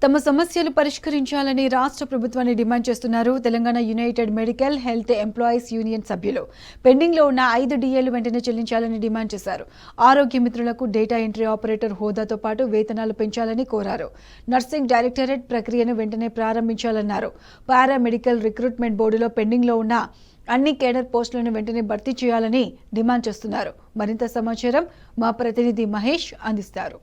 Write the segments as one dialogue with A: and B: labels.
A: తమ సమస్యలు పరిష్కరించాలని రాష్ట్ర ప్రభుత్వాన్ని డిమాండ్ చేస్తున్నారు Telangana United medical health employees union సభ్యులు. పెండింగ్లో ఉన్న 5 డిఏలు వెంటనే చెల్లించాలని డిమాండ్ చేశారు. ఆరోగ్య మిత్రులకు డేటా ఎంట్రీ ఆపరేటర్ హోదాతో పాటు వేతనాలు పెంచాలని కోరారు. నర్సింగ్ డైరెక్టరేట్ ప్రక్రియను వెంటనే ప్రారంభించాలన్నారు. పారామెడికల్ రిక్రూట్మెంట్ బోర్డులో పెండింగ్లో ఉన్న అన్ని కేడర్ పోస్టులను వెంటనే భర్తీ చేయాలని డిమాండ్ చేస్తున్నారు. మరింత సమాచారం మా ప్రతినిధి మహేష్ అందిస్తారు.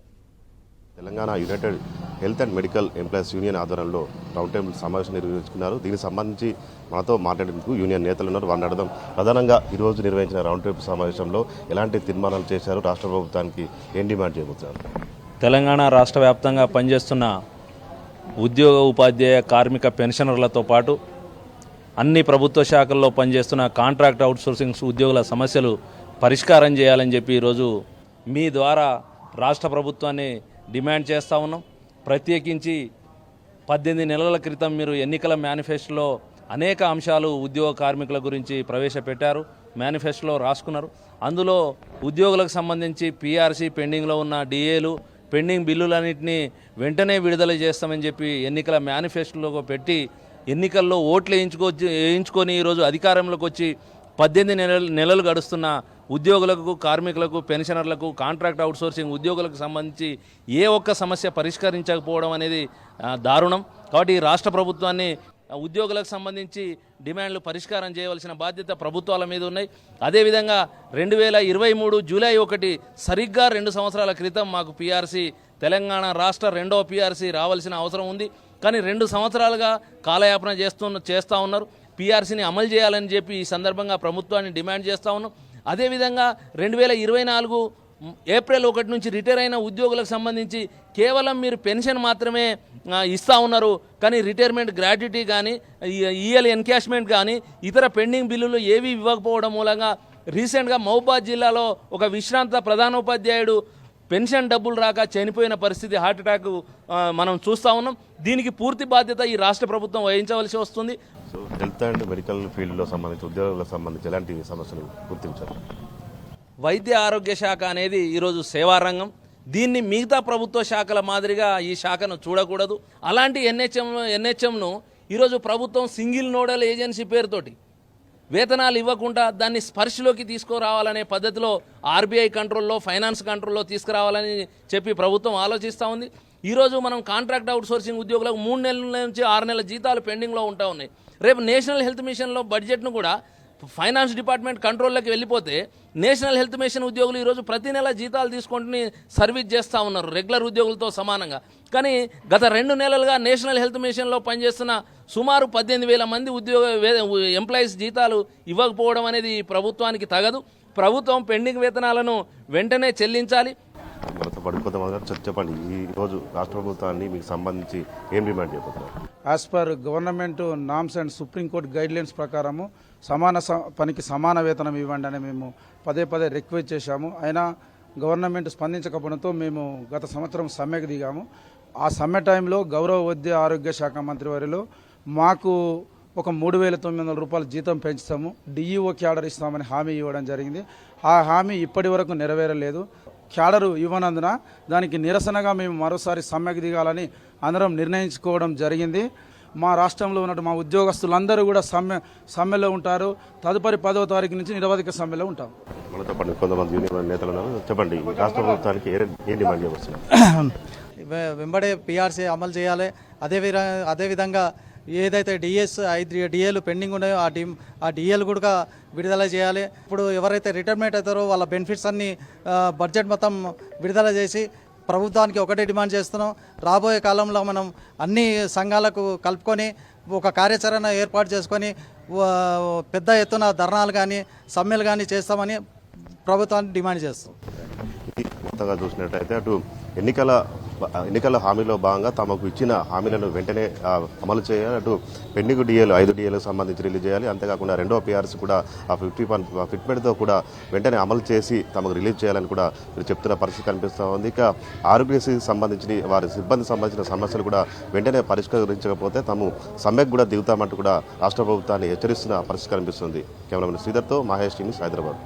B: Telangana United health and medical employees union ఆధ్వర్యంలో రౌండ్ టేబుల్ సమావేశం నిర్వహించుకున్నారు. దీనికి సంబంధించి మనతో మాట్లాడేందుకు యూనియన్ నేతలు ఉన్నారు. వారిని అడగడం ప్రధానంగా ఈరోజు నిర్వహించిన రౌండ్ టేబుల్ సమావేశంలో ఎలాంటి తీర్మానాలు చేశారు, రాష్ట్ర ప్రభుత్వానికి ఏం డిమాండ్ చేయబోతున్నారు?
C: తెలంగాణ రాష్ట్ర వ్యాప్తంగా పనిచేస్తున్న ఉద్యోగ ఉపాధ్యాయ కార్మిక పెన్షనర్లతో పాటు అన్ని ప్రభుత్వ శాఖల్లో పనిచేస్తున్న కాంట్రాక్ట్ అవుట్సోర్సింగ్ ఉద్యోగుల సమస్యలు పరిష్కారం చేయాలని చెప్పి ఈరోజు మీ ద్వారా రాష్ట్ర ప్రభుత్వాన్ని డిమాండ్ చేస్తూ ఉన్నాం. ప్రత్యేకించి 18 నెలల క్రితం మీరు ఎన్నికల మేనిఫెస్టోలో అనేక అంశాలు ఉద్యోగ కార్మికుల గురించి ప్రవేశపెట్టారు, మేనిఫెస్టోలో రాసుకున్నారు. అందులో ఉద్యోగులకు సంబంధించి పీఆర్సీ పెండింగ్లో ఉన్న డిఏలు పెండింగ్ బిల్లులన్నింటినీ వెంటనే విడుదల చేస్తామని చెప్పి ఎన్నికల మేనిఫెస్టోలో పెట్టి ఎన్నికల్లో ఓట్లు వేయించుకొని ఈరోజు అధికారంలోకి వచ్చి 18 నెలలు గడుస్తున్న ఉద్యోగులకు, కార్మికులకు, పెన్షనర్లకు, కాంట్రాక్ట్ అవుట్సోర్సింగ్ ఉద్యోగులకు సంబంధించి ఏ ఒక్క సమస్య పరిష్కరించకపోవడం అనేది దారుణం. కాబట్టి రాష్ట్ర ప్రభుత్వాన్ని ఉద్యోగులకు సంబంధించి డిమాండ్లు పరిష్కారం చేయవలసిన బాధ్యత ప్రభుత్వాల మీద ఉన్నాయి. అదేవిధంగా 2023 జూలై 1 సరిగ్గా 2 సంవత్సరాల క్రితం మాకు పీఆర్సీ తెలంగాణ రాష్ట్ర 2వ పీఆర్సీ రావాల్సిన అవసరం ఉంది. కానీ 2 సంవత్సరాలుగా కాలయాపన చేస్తూ ఉన్నారు. పీఆర్సీని అమలు చేయాలని చెప్పి ఈ సందర్భంగా ప్రభుత్వాన్ని డిమాండ్ చేస్తూ ఉన్నాం. అదేవిధంగా 2024 ఏప్రిల్ 1 నుంచి రిటైర్ అయిన ఉద్యోగులకు సంబంధించి కేవలం మీరు పెన్షన్ మాత్రమే ఇస్తూ ఉన్నారు. కానీ రిటైర్మెంట్ గ్రాట్యుటీ కానీ ఈఎల్ ఎన్కాష్మెంట్ కానీ ఇతర పెండింగ్ బిల్లులు ఏవి ఇవ్వకపోవడం మూలంగా రీసెంట్గా మహబూబాబాద్ జిల్లాలో ఒక విశ్రాంత ప్రధానోపాధ్యాయుడు పెన్షన్ డబ్బులు రాక చనిపోయిన పరిస్థితి, హార్ట్ అటాక్ మనం చూస్తూ ఉన్నాం. దీనికి పూర్తి బాధ్యత ఈ రాష్ట్ర ప్రభుత్వం వహించవలసి వస్తుంది.
B: సో హెల్త్ అండ్ మెడికల్ ఫీల్డ్లో సంబంధించి ఉద్యోగులకు సంబంధించి ఎలాంటి సమస్యలు గుర్తించారు?
C: వైద్య ఆరోగ్య శాఖ అనేది ఈరోజు సేవారంగం. దీన్ని మిగతా ప్రభుత్వ శాఖల మాదిరిగా ఈ శాఖను చూడకూడదు. అలాంటి ఎన్హెచ్ఎంను ఈరోజు ప్రభుత్వం సింగిల్ నోడల్ ఏజెన్సీ పేరుతోటి వేతనాలు ఇవ్వకుండా దాన్ని స్పర్శలోకి తీసుకురావాలనే పద్ధతిలో ఆర్బీఐ కంట్రోల్లో, ఫైనాన్స్ కంట్రోల్లో తీసుకురావాలని చెప్పి ప్రభుత్వం ఆలోచిస్తూ ఉంది. ఈరోజు మనం కాంట్రాక్ట్ అవుట్సోర్సింగ్ ఉద్యోగులకు 3 నెలల నుంచి 6 నెలల జీతాలు పెండింగ్లో ఉంటా ఉన్నాయి. రేపు నేషనల్ హెల్త్ మిషన్లో బడ్జెట్ను కూడా ఫైనాన్స్ డిపార్ట్మెంట్ కంట్రోల్లోకి వెళ్ళిపోతే నేషనల్ హెల్త్ మిషన్ ఉద్యోగులు ఈరోజు ప్రతి నెల జీతాలు తీసుకొని సర్వీస్ చేస్తూ ఉన్నారు రెగ్యులర్ ఉద్యోగులతో సమానంగా. కానీ గత 2 నెలలుగా నేషనల్ హెల్త్ మిషన్లో పనిచేస్తున్న సుమారు 18,000 మంది ఎంప్లాయీస్ జీతాలు ఇవ్వకపోవడం అనేది ప్రభుత్వానికి తగదు. ప్రభుత్వం పెండింగ్ వేతనాలను వెంటనే చెల్లించాలి.
B: చెప్పండి, ఈరోజు రాష్ట్ర ప్రభుత్వాన్ని మీకు సంబంధించి ఏం డిమాండ్ చేయబోతున్నారు?
D: As per government norms and supreme court guidelines ప్రకారము సమాన పనికి సమాన వేతనం ఇవ్వండి అని మేము పదే రిక్వెస్ట్ చేశాము. అయినా గవర్నమెంట్ స్పందించకపోవడంతో మేము గత సంవత్సరం సమ్మెకు దిగాము. ఆ సమ్మె టైంలో గౌరవ వైద్య ఆరోగ్య శాఖ మంత్రివర్యులు మాకు ఒక 3,900 రూపాయలు జీతం పెంచుతాము, డిఈఓ క్యాడర్ ఇస్తామని హామీ ఇవ్వడం జరిగింది. ఆ హామీ ఇప్పటి వరకు నెరవేరలేదు. క్యాడరు ఇవ్వనందున దానికి నిరసనగా మేము మరోసారి సమ్మెకు దిగాలని అందరం నిర్ణయించుకోవడం జరిగింది. మా రాష్ట్రంలో ఉన్న మా ఉద్యోగస్తులందరూ కూడా సమ్మెలో ఉంటారు. తదుపరి 10వ తారీఖు నుంచి నిరవధిక సమ్మెలో ఉంటాం.
B: మనతో పాటు కొంతమంది యూనియన్ నేతలు ఉన్నారు. చెప్పండి, రాష్ట్ర ప్రభుత్వానికి ఏం డిమాండ్ చేయవచ్చు?
E: వెంబడే పీఆర్సీ అమలు చేయాలి. అదేవిధంగా ఏదైతే డిఎస్ 5 డిఏలు పెండింగ్ ఉన్నాయో ఆ డిఏలు కూడా విడుదల చేయాలి. ఇప్పుడు ఎవరైతే రిటైర్మెంట్ అవుతారో వాళ్ళ బెనిఫిట్స్ అన్ని బడ్జెట్ మొత్తం విడుదల చేసి ప్రభుత్వానికి ఒకటే డిమాండ్ చేస్తున్నాం. రాబోయే కాలంలో మనం అన్ని సంఘాలకు కలుపుకొని ఒక కార్యాచరణ ఏర్పాటు చేసుకొని పెద్ద ఎత్తున ధర్నాలు కానీ సమ్మెలు కానీ చేస్తామని ప్రభుత్వాన్ని డిమాండ్ చేస్తాం.
B: మొత్తంగా చూసినట్టయితే అటు ఎన్నికల హామీలో భాగంగా తమకు ఇచ్చిన హామీలను వెంటనే అమలు చేయాలి. అటు పెండింగ్ డిఏలు 5 డిఏలకు సంబంధించి రిలీజ్ చేయాలి. అంతేకాకుండా 2వ పీఆర్సీ కూడా ఆ 50% ఫిట్మెంట్తో కూడా వెంటనే అమలు చేసి తమకు రిలీజ్ చేయాలని కూడా మీరు చెప్తున్న పరిస్థితి కనిపిస్తూ ఉంది. ఇక ఆరోగ్యశ్రీకి సంబంధించి వారి సిబ్బందికి సంబంధించిన సమస్యలు కూడా వెంటనే పరిష్కరించకపోతే తాము సమ్మెకు కూడా దిగుతామంటూ కూడా రాష్ట్ర ప్రభుత్వాన్ని హెచ్చరిస్తున్న పరిస్థితి కనిపిస్తుంది. కెమెరామెన్ శ్రీధర్తో మహేష్ టీవీ హైదరాబాద్.